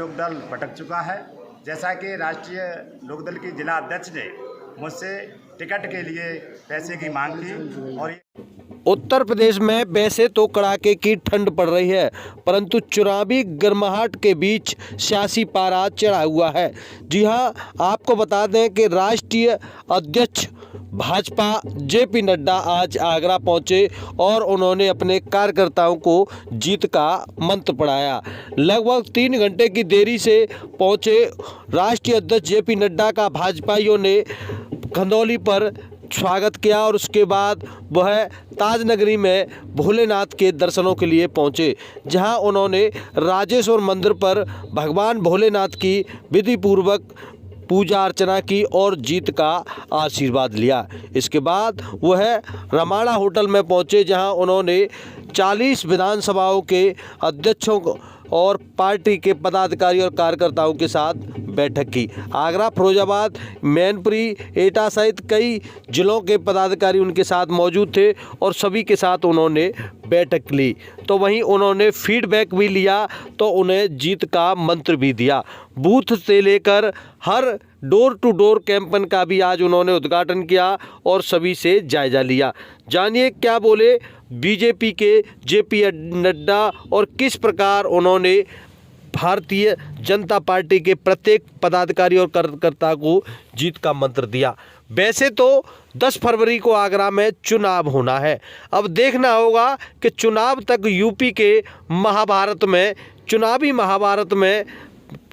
लोकदल भटक चुका है। जैसा कि राष्ट्रीय लोकदल की जिला अध्यक्ष ने मुझसे टिकट के लिए पैसे की मांग की और उत्तर प्रदेश में वैसे तो कड़ाके की ठंड पड़ रही है, परंतु चुनावी गर्माहट के बीच सियासी पारा चढ़ा हुआ है। जी हां, आपको बता दें कि राष्ट्रीय अध्यक्ष भाजपा जेपी नड्डा आज आगरा पहुंचे और उन्होंने अपने कार्यकर्ताओं को जीत का मंत्र पढ़ाया। लगभग 3 घंटे की देरी से पहुंचे राष्ट्रीय अध्यक्ष जेपी नड्डा का भाजपाइयों ने खंदौली पर स्वागत किया और उसके बाद वह ताजनगरी में भोलेनाथ के दर्शनों के लिए पहुंचे, जहां उन्होंने राजेश्वर मंदिर पर भगवान भोलेनाथ की विधि पूर्वक पूजा अर्चना की और जीत का आशीर्वाद लिया। इसके बाद वह रमाड़ा होटल में पहुंचे, जहां उन्होंने 40 विधानसभाओं के अध्यक्षों और पार्टी के पदाधिकारी और कार्यकर्ताओं के साथ बैठक की। आगरा, फिरोजाबाद, मैनपुरी, एटा सहित कई जिलों के पदाधिकारी उनके साथ मौजूद थे और सभी के साथ उन्होंने बैठक ली। तो वहीं उन्होंने फीडबैक भी लिया, तो उन्हें जीत का मंत्र भी दिया। बूथ से लेकर हर डोर टू डोर कैंपेन का भी आज उन्होंने उद्घाटन किया और सभी से जायजा लिया। जानिए क्या बोले बीजेपी के जेपी नड्डा और किस प्रकार उन्होंने भारतीय जनता पार्टी के प्रत्येक पदाधिकारी और कार्यकर्ता को जीत का मंत्र दिया। वैसे तो 10 फरवरी को आगरा में चुनाव होना है। अब देखना होगा कि चुनाव तक यूपी के महाभारत में, चुनावी महाभारत में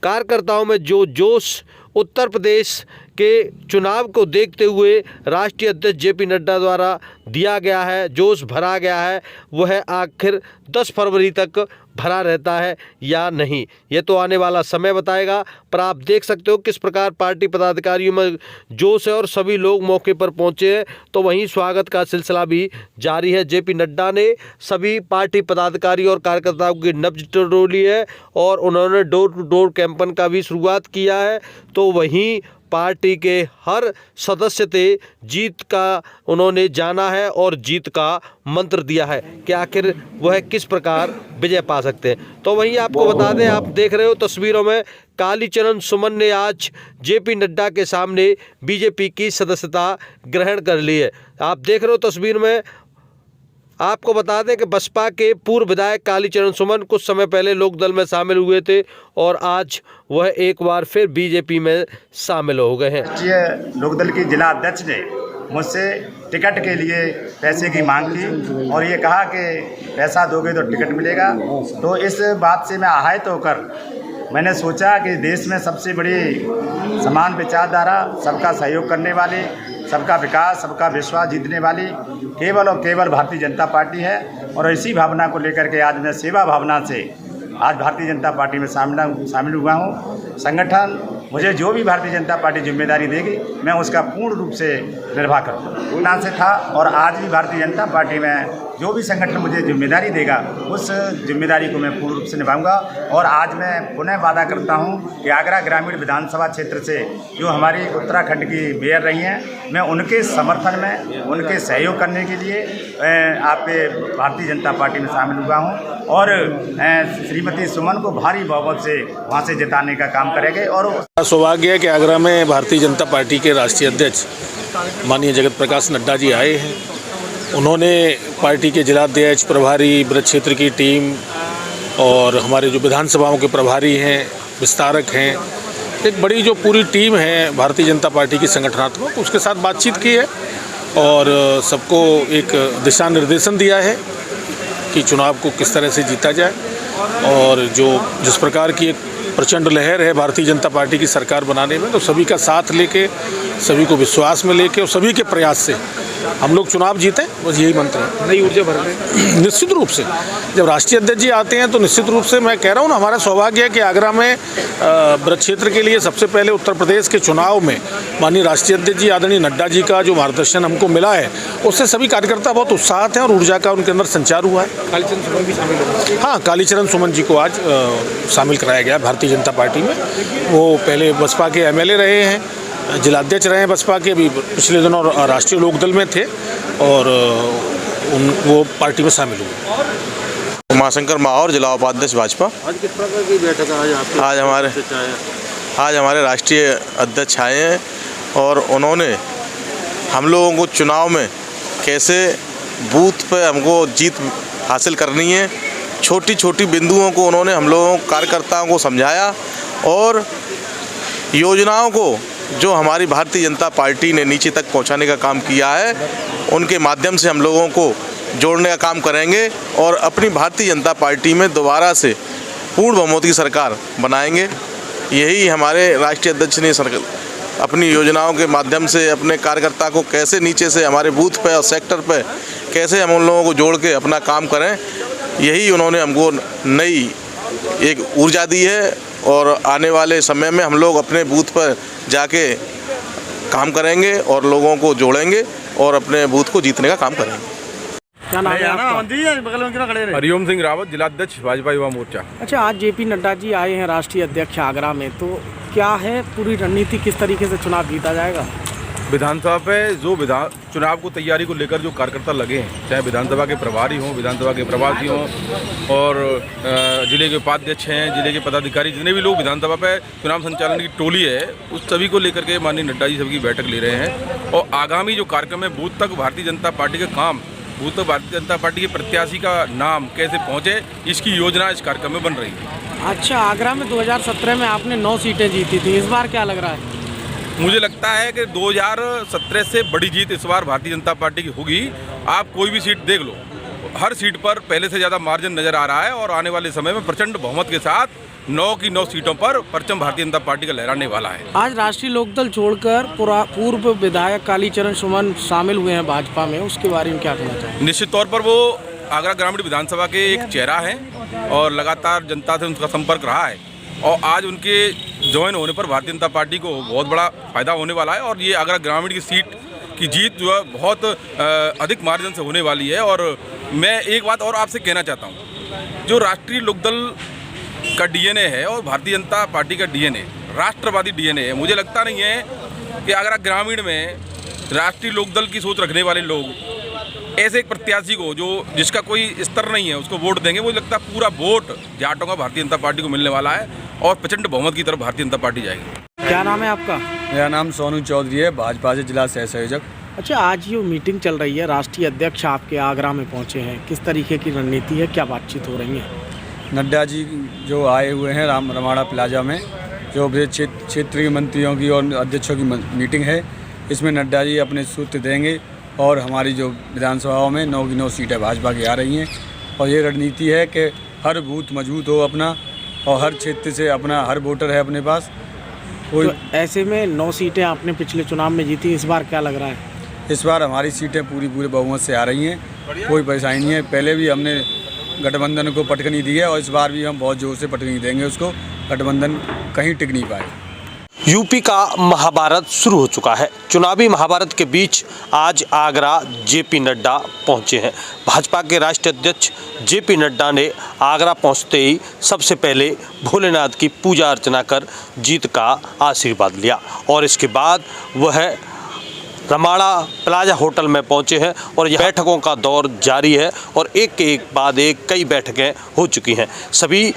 कार्यकर्ताओं में जो जोश उत्तर प्रदेश के चुनाव को देखते हुए राष्ट्रीय अध्यक्ष जेपी नड्डा द्वारा दिया गया है, जोश भरा गया है, वह आखिर 10 फरवरी तक भरा रहता है या नहीं, ये तो आने वाला समय बताएगा। पर आप देख सकते हो किस प्रकार पार्टी पदाधिकारियों में जोश है और सभी लोग मौके पर पहुंचे हैं। तो वहीं स्वागत का सिलसिला भी जारी है। जेपी नड्डा ने सभी पार्टी पदाधिकारी और कार्यकर्ताओं की नब्ज टटोली है और उन्होंने डोर टू डोर कैंपेन का भी शुरुआत किया है। तो वहीं पार्टी के हर सदस्य से जीत का उन्होंने जाना है और जीत का मंत्र दिया है कि आखिर वह किस प्रकार विजय पा सकते हैं। तो वहीं आपको बता दें, आप देख रहे हो तस्वीरों में कालीचरण सुमन ने आज जेपी नड्डा के सामने बीजेपी की सदस्यता ग्रहण कर ली है। आप देख रहे हो तस्वीर में। आपको बता दें कि बसपा के पूर्व विधायक कालीचरण सुमन कुछ समय पहले लोकदल में शामिल हुए थे और आज वह एक बार फिर बीजेपी में शामिल हो गए हैं। राष्ट्रीय लोकदल की जिला अध्यक्ष ने मुझसे टिकट के लिए पैसे की मांग की और ये कहा कि पैसा दोगे तो टिकट मिलेगा। तो इस बात से मैं आहत होकर मैंने सोचा कि देश में सबसे बड़ी समान विचारधारा, सबका सहयोग करने वाली, सबका विकास, सबका विश्वास जीतने वाली केवल और केवल भारतीय जनता पार्टी है। और इसी भावना को लेकर के आज मैं सेवा भावना से आज भारतीय जनता पार्टी में शामिल हुआ हूँ। संगठन मुझे जो भी भारतीय जनता पार्टी जिम्मेदारी देगी मैं उसका पूर्ण रूप से निर्वाह करूँगा से था और आज भी भारतीय जनता पार्टी में जो भी संगठन मुझे जिम्मेदारी देगा उस जिम्मेदारी को मैं पूर्ण रूप से निभाऊंगा। और आज मैं पुनः वादा करता हूं कि आगरा ग्रामीण विधानसभा क्षेत्र से जो हमारी उत्तराखंड की मेयर रही हैं, मैं उनके समर्थन में, उनके सहयोग करने के लिए आपके भारतीय जनता पार्टी में शामिल हुआ हूं और श्रीमती सुमन को भारी बहुमत से वहाँ से जिताने का काम करेंगे। और सौभाग्य है कि आगरा में भारतीय जनता पार्टी के राष्ट्रीय अध्यक्ष माननीय जगत प्रकाश नड्डा जी आए हैं। उन्होंने पार्टी के जिलाध्यक्ष, प्रभारी, ब्रज क्षेत्र की टीम और हमारे जो विधानसभाओं के प्रभारी हैं, विस्तारक हैं, एक बड़ी जो पूरी टीम है भारतीय जनता पार्टी की संगठनात्मक, उसके साथ बातचीत की है और सबको एक दिशा निर्देशन दिया है कि चुनाव को किस तरह से जीता जाए। और जिस प्रकार की एक प्रचंड लहर है भारतीय जनता पार्टी की सरकार बनाने में, तो सभी का साथ लेके, सभी को विश्वास में लेके और सभी के प्रयास से हम लोग चुनाव जीतें, बस यही मंत्र है। नई ऊर्जा भर रहे निश्चित रूप से जब राष्ट्रीय अध्यक्ष जी आते हैं तो निश्चित रूप से मैं कह रहा हूँ ना, हमारा सौभाग्य है कि आगरा में ब्रज क्षेत्र के लिए सबसे पहले उत्तर प्रदेश के चुनाव में माननीय राष्ट्रीय अध्यक्ष जी आदरणीय नड्डा जी का जो मार्गदर्शन हमको मिला है, उससे सभी कार्यकर्ता बहुत उत्साहित हैं और ऊर्जा का उनके अंदर संचार हुआ है। कालीचरण सुमन भी शामिल हुए। हाँ, कालीचरण सुमन जी को आज शामिल कराया गया भारतीय जनता पार्टी में। वो पहले बसपा के MLA रहे हैं, जिलाध्यक्ष रहे हैं बसपा के, अभी पिछले दिनों राष्ट्रीय लोकदल में थे और वो पार्टी में शामिल हुए। उमाशंकर माहौर, जिला उपाध्यक्ष भाजपा। आज किस प्रकार की बैठक है? आज हमारे राष्ट्रीय अध्यक्ष आए हैं और उन्होंने हम लोगों को चुनाव में कैसे बूथ पे हमको जीत हासिल करनी है, छोटी छोटी बिंदुओं को उन्होंने हम लोगों कार्यकर्ताओं को समझाया और योजनाओं को जो हमारी भारतीय जनता पार्टी ने नीचे तक पहुंचाने का काम किया है, उनके माध्यम से हम लोगों को जोड़ने का काम करेंगे और अपनी भारतीय जनता पार्टी में दोबारा से पूर्ण बहुमत की सरकार बनाएंगे। यही हमारे राष्ट्रीय अध्यक्ष ने अपनी योजनाओं के माध्यम से अपने कार्यकर्ता को कैसे नीचे से हमारे बूथ पे और सेक्टर पे कैसे हम उन लोगों को जोड़ के अपना काम करें, यही उन्होंने हमको नई एक ऊर्जा दी है और आने वाले समय में हम लोग अपने बूथ पर जाके काम करेंगे और लोगों को जोड़ेंगे और अपने बूथ को जीतने का काम करेंगे। क्या नाम है आपका? हरिओम सिंह रावत, जिलाध्यक्ष भाजपा युवा मोर्चा। अच्छा, आज जेपी नड्डा जी आए हैं राष्ट्रीय अध्यक्ष आगरा में, तो क्या है पूरी रणनीति, किस तरीके से चुनाव जीता जाएगा? विधानसभा पे जो चुनाव को तैयारी को लेकर जो कार्यकर्ता लगे हैं, चाहे विधानसभा के प्रभारी हों, विधानसभा के प्रवासी हों और जिले के उपाध्यक्ष हैं, जिले के पदाधिकारी, जितने भी लोग विधानसभा पे चुनाव संचालन की टोली है, उस सभी को लेकर के माननीय नड्डा जी सबकी बैठक ले रहे हैं और आगामी जो कार्यक्रम है बूथ तक भारतीय जनता पार्टी का काम, बूथ तक भारतीय जनता पार्टी के प्रत्याशी का नाम कैसे पहुँचे, इसकी योजना इस कार्यक्रम में बन रही है। अच्छा, आगरा में 2017 में आपने 9 सीटें जीती थी, इस बार क्या लग रहा है? मुझे लगता है कि 2017 से बड़ी जीत इस बार भारतीय जनता पार्टी की होगी। आप कोई भी सीट देख लो, हर सीट पर पहले से ज़्यादा मार्जिन नज़र आ रहा है और आने वाले समय में प्रचंड बहुमत के साथ 9 की 9 सीटों पर परचम भारतीय जनता पार्टी का लहराने वाला है। आज राष्ट्रीय लोकदल छोड़कर पूर्व विधायक कालीचरण सुमन शामिल हुए हैं भाजपा में, उसके बारे में क्या कहना चाहिए? निश्चित तौर पर वो आगरा ग्रामीण विधानसभा के एक चेहरा हैं और लगातार जनता से उनका संपर्क रहा है और आज उनके ज्वाइन होने पर भारतीय जनता पार्टी को बहुत बड़ा फायदा होने वाला है और ये आगरा ग्रामीण की सीट की जीत जो है बहुत अधिक मार्जिन से होने वाली है। और मैं एक बात और आपसे कहना चाहता हूँ, जो राष्ट्रीय लोकदल का डीएनए है और भारतीय जनता पार्टी का डीएनए राष्ट्रवादी डीएनए है। मुझे लगता नहीं है कि आगरा ग्रामीण में राष्ट्रीय लोकदल की सोच रखने वाले लोग ऐसे एक प्रत्याशी को जिसका कोई स्तर नहीं है उसको वोट देंगे। मुझे लगता है पूरा वोट जाटों का भारतीय जनता पार्टी को मिलने वाला है और प्रचंड बहुमत की तरफ भारतीय जनता पार्टी जाएगी। क्या नाम है आपका? मेरा नाम सोनू चौधरी है, भाजपा से जिला सह संयोजक। अच्छा, आज ये मीटिंग चल रही है, राष्ट्रीय अध्यक्ष आपके आगरा में पहुंचे हैं, किस तरीके की रणनीति है, क्या बातचीत हो रही है? नड्डा जी जो आए हुए हैं रमाड़ा प्लाजा में, जो क्षेत्रीय मंत्रियों की और अध्यक्षों की मीटिंग है, इसमें नड्डा जी अपने सूत्र देंगे और हमारी जो विधानसभाओं में 9 की 9 सीटें भाजपा की आ रही हैं और ये रणनीति है कि हर बूथ मजबूत हो अपना और हर क्षेत्र से अपना हर वोटर है अपने पास कोई। तो ऐसे में 9 सीटें आपने पिछले चुनाव में जीती, इस बार क्या लग रहा है? इस बार हमारी सीटें पूरे बहुमत से आ रही हैं, कोई परेशानी नहीं है। पहले भी हमने गठबंधन को पटकनी दी है और इस बार भी हम बहुत जोर से पटकनी देंगे उसको, गठबंधन कहीं टिक नहीं पाए। यूपी का महाभारत शुरू हो चुका है। चुनावी महाभारत के बीच आज आगरा जेपी नड्डा पहुंचे हैं। भाजपा के राष्ट्रीय अध्यक्ष जेपी नड्डा ने आगरा पहुंचते ही सबसे पहले भोलेनाथ की पूजा अर्चना कर जीत का आशीर्वाद लिया और इसके बाद वह रमाड़ा प्लाजा होटल में पहुंचे हैं और यह बैठकों का दौर जारी है और एक के एक बाद एक कई बैठकें हो चुकी हैं। सभी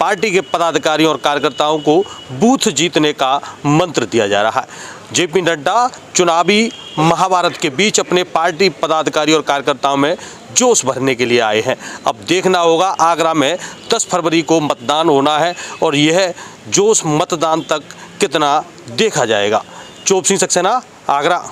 पार्टी के पदाधिकारियों और कार्यकर्ताओं को बूथ जीतने का मंत्र दिया जा रहा है। जेपी नड्डा चुनावी महाभारत के बीच अपने पार्टी पदाधिकारी और कार्यकर्ताओं में जोश भरने के लिए आए हैं। अब देखना होगा आगरा में 10 फरवरी को मतदान होना है और यह जोश मतदान तक कितना देखा जाएगा। चोप सिंह सक्सेना, आगरा।